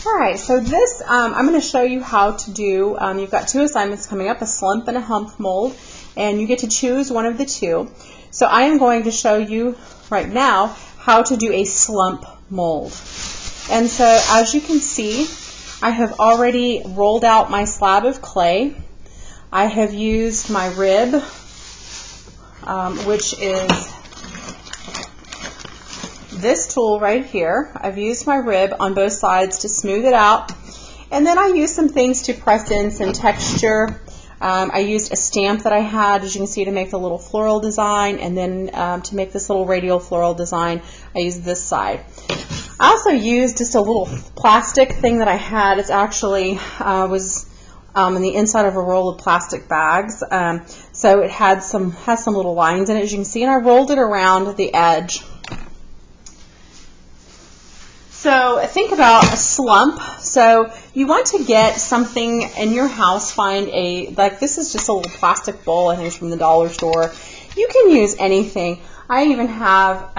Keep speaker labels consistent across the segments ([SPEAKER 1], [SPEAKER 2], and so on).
[SPEAKER 1] All right, so this, I'm going to show you how to do, you've got two assignments coming up, a slump and a hump mold, and you get to choose one of the two. So I am going to show you right now how to do a slump mold. And so as you can see, I have already rolled out my slab of clay. I have used my rib, which is this tool right here. I've used my rib on both sides to smooth it out, and then I used some things to press in some texture. I used a stamp that I had, as you can see, to make the little floral design, and then to make this little radial floral design, I used this side. I also used just a little plastic thing that I had. It's actually was on the inside of a roll of plastic bags, so it has some little lines in it, as you can see, and I rolled it around the edge. So think about a slump. So you want to get something in your house, find like this is just a little plastic bowl, I think it's from the dollar store. You can use anything. I even have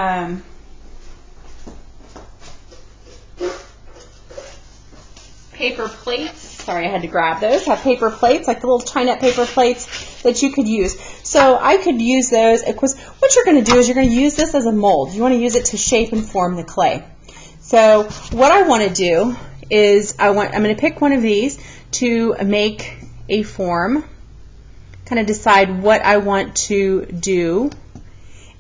[SPEAKER 1] paper plates. Sorry, I had to grab those. I have paper plates, like the little Chinette paper plates that you could use. So I could use those. Of course, what you're going to do is you're going to use this as a mold. You want to use it to shape and form the clay. So what I want to do is I'm going to pick one of these to make a form, kind of decide what I want to do.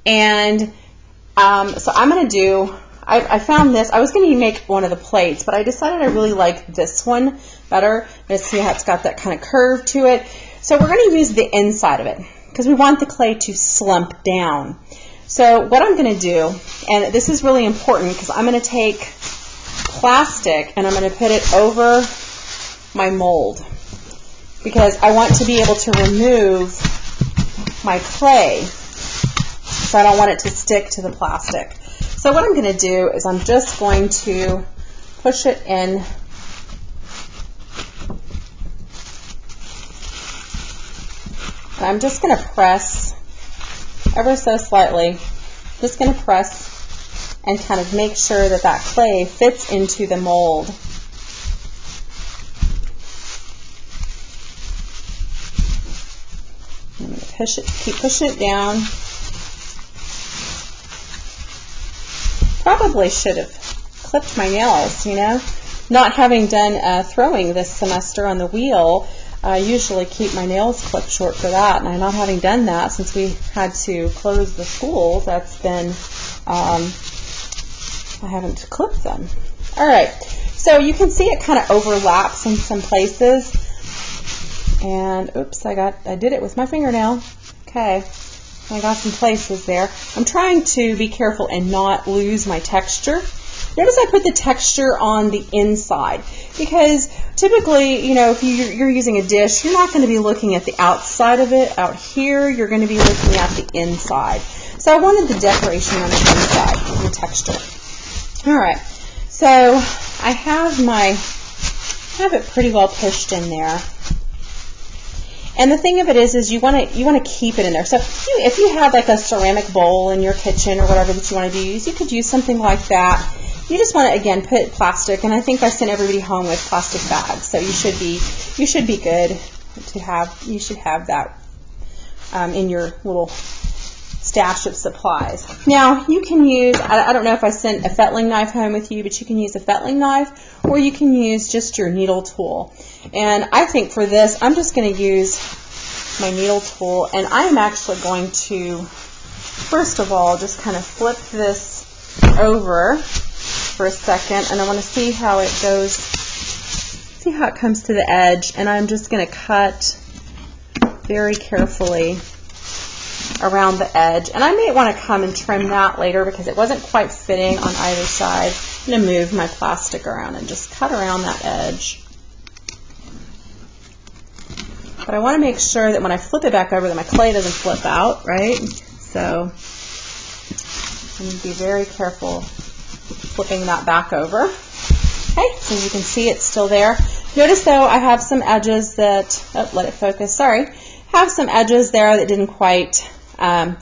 [SPEAKER 1] And so I'm going to do, I found this, I was going to make one of the plates, but I decided I really like this one better. Let's see how it's got that kind of curve to it. So we're going to use the inside of it because we want the clay to slump down. So what I'm going to do, and this is really important because I'm going to take plastic and I'm going to put it over my mold because I want to be able to remove my clay, so I don't want it to stick to the plastic. So what I'm going to do is I'm just going to push it in and I'm just going to press ever so slightly, just going to press and kind of make sure that that clay fits into the mold. I'm going to push it, keep pushing it down. Probably should have clipped my nails, you know. Not having done throwing this semester on the wheel, I usually keep my nails clipped short for that, and I'm not having done that since we had to close the schools. That's been, I haven't clipped them. All right, so you can see it kind of overlaps in some places, and oops, I did it with my fingernail. Okay, I got some places there. I'm trying to be careful and not lose my texture. Notice I put the texture on the inside because typically, you know, if you're using a dish, you're not going to be looking at the outside of it. Out here, you're going to be looking at the inside. So I wanted the decoration on the inside, the texture. All right, so I have it pretty well pushed in there. And the thing of it is you want to keep it in there. So if you have like a ceramic bowl in your kitchen or whatever that you want to use, you could use something like that. You just want to, again, put plastic, and I think I sent everybody home with plastic bags, so you should be good to have. You should have that in your little stash of supplies. Now you can use, I don't know if I sent a fettling knife home with you, but you can use a fettling knife, or you can use just your needle tool. And I think for this, I'm just going to use my needle tool, and I am actually going to, first of all, just kind of flip this over for a second, and I want to see how it goes, see how it comes to the edge, and I'm just going to cut very carefully around the edge. And I may want to come and trim that later because it wasn't quite fitting on either side. I'm going to move my plastic around and just cut around that edge. But I want to make sure that when I flip it back over that my clay doesn't flip out, right? So I'm going to be very careful flipping that back over. Okay, so you can see it's still there. Notice though I have some edges that, oh, let it focus, sorry. Have some edges there that didn't quite come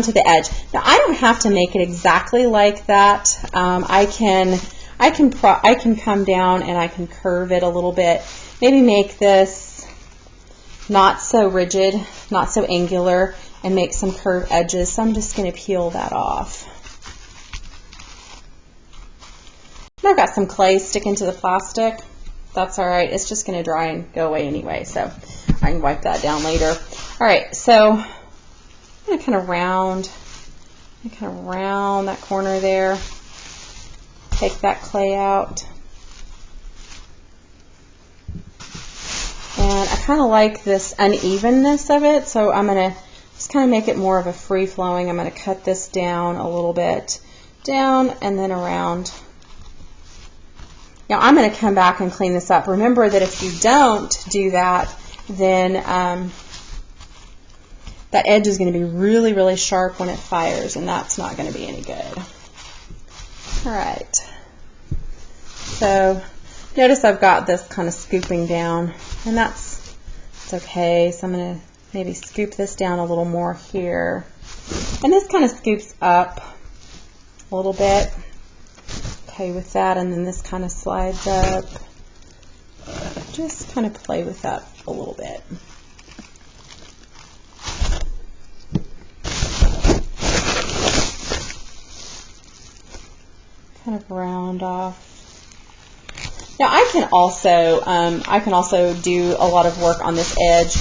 [SPEAKER 1] to the edge. Now I don't have to make it exactly like that. I I can come down and I can curve it a little bit. Maybe make this not so rigid, not so angular, and make some curved edges. So I'm just going to peel that off. And I've got some clay sticking to the plastic. That's all right. It's just going to dry and go away anyway, so I can wipe that down later. All right, so I'm going to kind of round that corner there. Take that clay out. And I kind of like this unevenness of it, so I'm going to just kind of make it more of a free-flowing. I'm going to cut this down a little bit, down and then around. Now I'm going to come back and clean this up. Remember that if you don't do that, then that edge is going to be really, really sharp when it fires, and that's not going to be any good. All right. So notice I've got this kind of scooping down, and it's okay. So I'm going to maybe scoop this down a little more here. And this kind of scoops up a little bit. Okay with that, and then this kind of slides up. Just kind of play with that a little bit. Kind of round off. Now I can also do a lot of work on this edge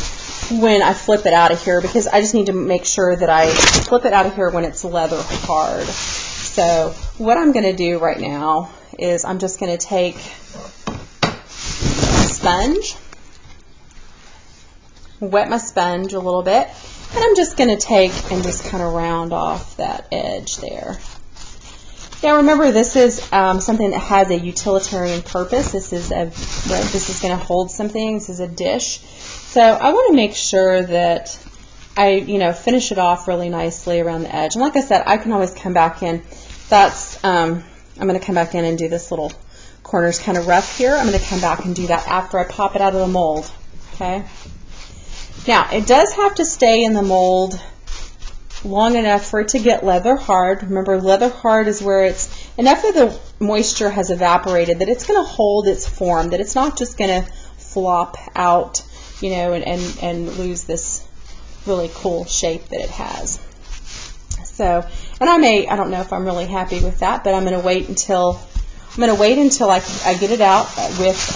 [SPEAKER 1] when I flip it out of here, because I just need to make sure that I flip it out of here when it's leather hard. So what I'm going to do right now is I'm just going to take a sponge, wet my sponge a little bit, and I'm just going to take and just kind of round off that edge there. Now remember, this is something that has a utilitarian purpose. This is going to hold something. This is a dish. So I want to make sure that I, finish it off really nicely around the edge. And like I said, I can always come back in. I'm going to come back in and do this little corners kind of rough here. I'm going to come back and do that after I pop it out of the mold. Okay. Now it does have to stay in the mold long enough for it to get leather hard. Remember, leather hard is where it's enough of the moisture has evaporated that it's going to hold its form, that it's not just going to flop out, and lose this really cool shape that it has. So, and I don't know if I'm really happy with that, but I'm going to wait until I get it out with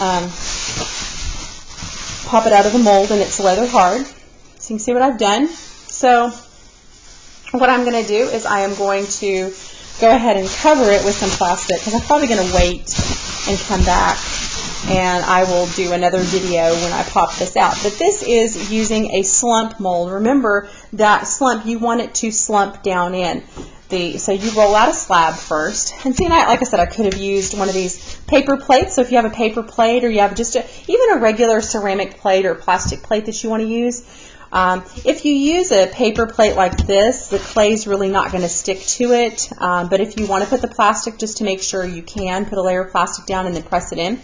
[SPEAKER 1] pop it out of the mold and it's leather hard. So you can see what I've done. So what I'm going to do is I am going to go ahead and cover it with some plastic, because I'm probably going to wait and come back and I will do another video when I pop this out. But this is using a slump mold. Remember that slump, you want it to slump down in. So you roll out a slab first. And see, like I said, I could have used one of these paper plates. So if you have a paper plate, or you have just even a regular ceramic plate or plastic plate that you want to use, if you use a paper plate like this, the clay is really not going to stick to it. But if you want to put the plastic, just to make sure, you can put a layer of plastic down and then press it in.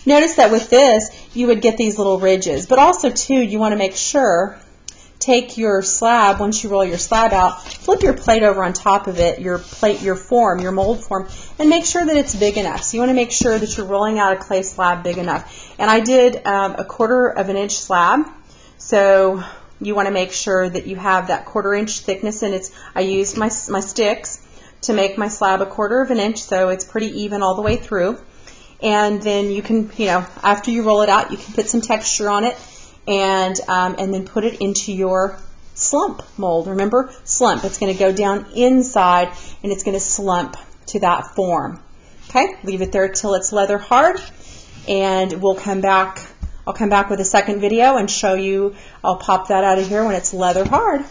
[SPEAKER 1] Notice that with this, you would get these little ridges. But also, too, you want to make sure, take your slab, once you roll your slab out, flip your plate over on top of it, your mold form, and make sure that it's big enough. So you want to make sure that you're rolling out a clay slab big enough. And I did a 1/4 inch slab. So you want to make sure that you have that 1/4 inch thickness, and I used my sticks to make my slab a 1/4 inch, so it's pretty even all the way through. And then you can, after you roll it out, you can put some texture on it, and then put it into your slump mold. Remember, slump. It's going to go down inside, and it's going to slump to that form. Okay, leave it there till it's leather hard, and we'll come back. I'll come back with a second video and show you. I'll pop that out of here when it's leather hard.